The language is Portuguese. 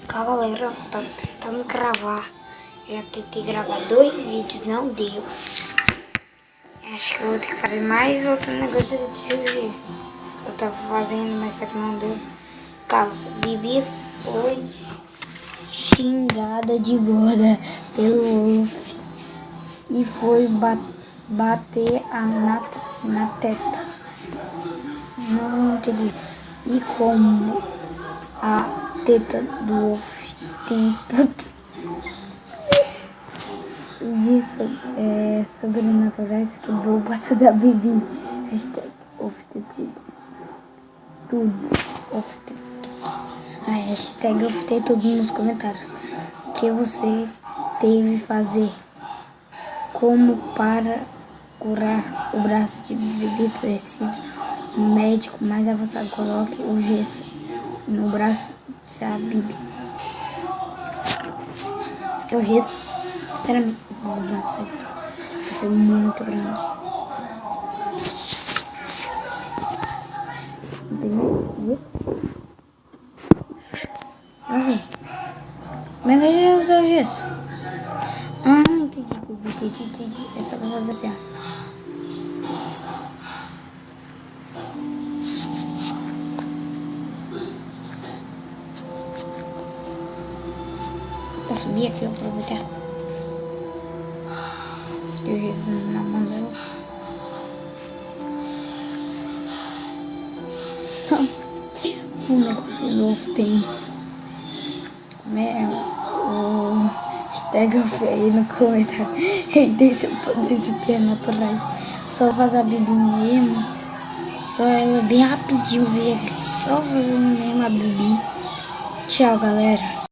Galera, eu tava tentando gravar. Já tentei gravar 2 vídeos, não deu. Acho que eu vou ter que fazer mais outro negócio de cirurgia. Eu tava fazendo, mas só que não deu. Causa, Bibi foi xingada de gorda pelo Wolf e foi bater na teta. Não entendi. E como a teta do Wolf tem tudo disso sobrenaturais, quebrou o pato da Bibi. Hashtag Wolf tem tudo. Wolf tem tudo. Hashtag Wolf tem tudo nos comentários. O que você deve fazer? Como para curar o braço de Bibi precisa um médico mais avançado. Coloque o gesso no braço da Bibi. Esse aqui é o gesso. Sinceramente, não sei. Vai ser muito grande. Entendeu? Assim. Como é que a gente usa o gesso? Ah, entendi, Bibi. Entendi. É só pra fazer assim, ó. Vou subir aqui, eu vou aproveitar. Tem o gesso na mão dela. O negócio novo tem. O hashtag aí no comentário. Ele tem seu poder supernaturais. Só faz a Bibi mesmo. Só ela bem rapidinho. Veja aqui, só fazendo mesmo a Bibi. Tchau, galera.